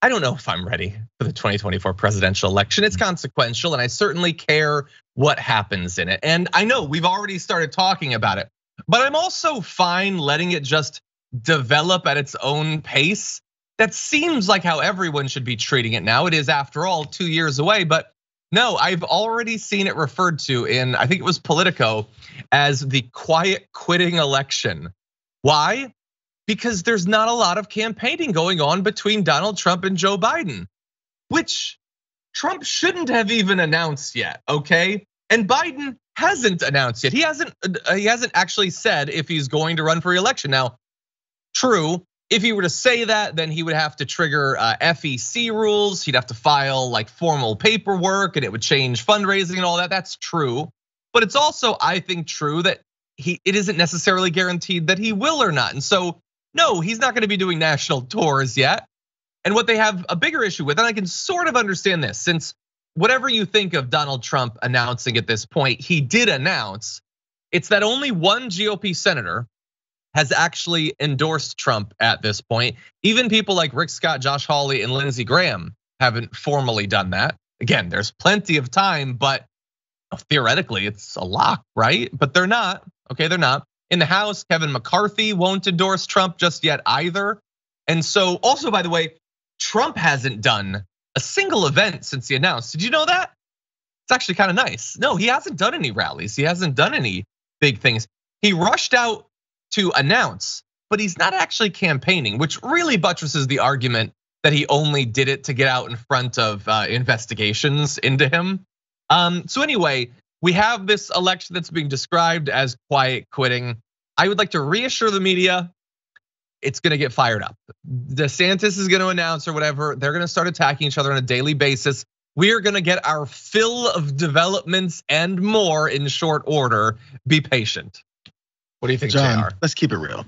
I don't know if I'm ready for the 2024 presidential election. It's consequential, and I certainly care what happens in it. And I know we've already started talking about it, but I'm also fine letting it just develop at its own pace. That seems like how everyone should be treating it now. It is, after all, 2 years away, but no, I've already seen it referred to in, I think it was Politico, as the quiet quitting election. Why? Because there's not a lot of campaigning going on between Donald Trump and Joe Biden, which Trump shouldn't have even announced yet, okay? And Biden hasn't announced yet. He hasn't actually said if he's going to run for re-election. Now, true, if he were to say that, then he would have to trigger FEC rules. He'd have to file like formal paperwork, and it would change fundraising and all that. That's true, but it's also, I think, true that it isn't necessarily guaranteed that he will or not. And so, no, he's not gonna be doing national tours yet. And what they have a bigger issue with, and I can sort of understand this, since whatever you think of Donald Trump announcing at this point, he did announce, it's that only one GOP senator has actually endorsed Trump at this point. Even people like Rick Scott, Josh Hawley, and Lindsey Graham haven't formally done that. Again, there's plenty of time, but theoretically it's a lock, right? But they're not, okay, they're not. In the House, Kevin McCarthy won't endorse Trump just yet either. And so, also, by the way, Trump hasn't done a single event since he announced. Did you know that? It's actually kind of nice. No, he hasn't done any rallies. He hasn't done any big things. He rushed out to announce, but he's not actually campaigning, which really buttresses the argument that he only did it to get out in front of investigations into him. So anyway, we have this election that's being described as quiet quitting. I would like to reassure the media, it's gonna get fired up. DeSantis is gonna announce or whatever, they're gonna start attacking each other on a daily basis. We are gonna get our fill of developments and more in short order. Be patient. What do you think, John, JR? let's keep it real.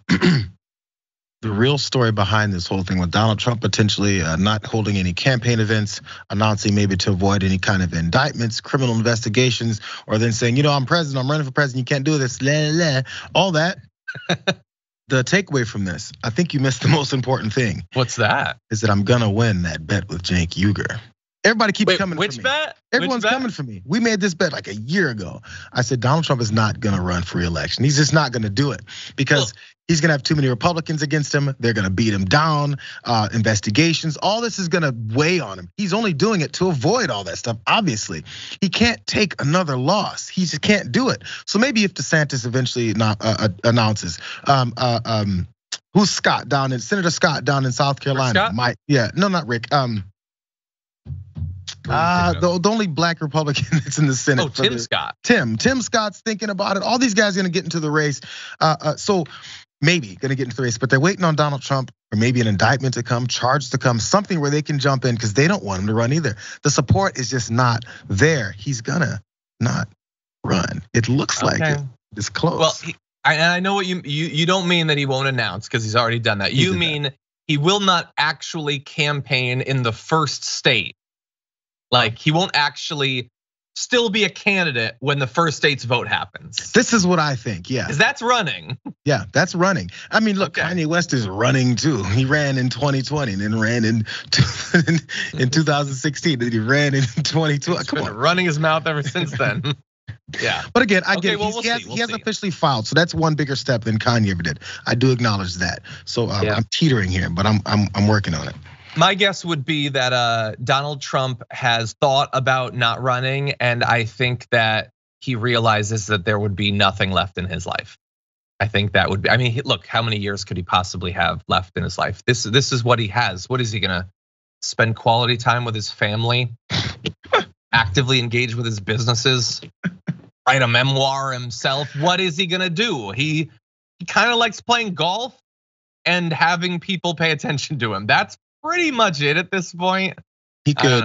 The real story behind this whole thing with Donald Trump potentially not holding any campaign events, announcing maybe to avoid any kind of indictments, criminal investigations, or then saying, I'm president, I'm running for president, you can't do this, all that. The takeaway from this, I think you missed the most important thing. What's that? Is that I'm gonna win that bet with Cenk Uygur. Everybody keeps coming for me. Which bet? Everyone's coming for me. We made this bet like a year ago. I said Donald Trump is not gonna run for re-election. He's just not gonna do it because he's gonna have too many Republicans against him. They're gonna beat him down, investigations. All this is gonna weigh on him. He's only doing it to avoid all that stuff, obviously. He can't take another loss. He just can't do it. So maybe if DeSantis eventually announces, who's Scott down in, Senator Scott down in South Carolina? Not Rick. The only black Republican that's in the Senate. Oh, Tim Scott. Tim Scott's thinking about it. All these guys are gonna get into the race. So maybe gonna get into the race, but they're waiting on Donald Trump or maybe an indictment to come, charge to come, something where they can jump in because they don't want him to run either. The support is just not there. He's gonna not run. It looks like it. It's close. Well, I know what you don't mean that he won't announce because he's already done that. You mean he will not actually campaign in the first state. Like he won't actually still be a candidate when the first state's vote happens. This is what I think, yeah. Because that's running. Yeah, that's running. I mean, look, Kanye West is running too. He ran in 2020 and then ran in 2016 and he ran in 2020. Come on. Running his mouth ever since then. Yeah. But again, I get it. He has officially filed, so that's one bigger step than Kanye ever did. I do acknowledge that. So I'm teetering here, but I'm working on it. My guess would be that Donald Trump has thought about not running, and I think that he realizes that there would be nothing left in his life. I think that would be, I mean, look, how many years could he possibly have left in his life? This is what he has. What is he gonna spend quality time with his family? Actively engage with his businesses? Write a memoir himself? What is he gonna do? He kind of likes playing golf and having people pay attention to him. That's pretty much it at this point. He could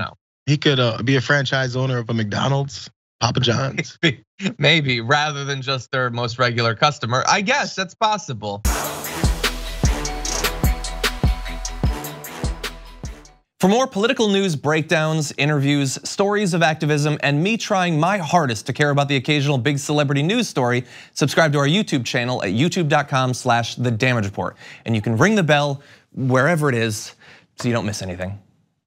be a franchise owner of a McDonald's, Papa John's. Maybe rather than just their most regular customer. I guess that's possible. For more political news, breakdowns, interviews, stories of activism, and me trying my hardest to care about the occasional big celebrity news story, subscribe to our YouTube channel at youtube.com/thedamagereport. And you can ring the bell wherever it is so you don't miss anything.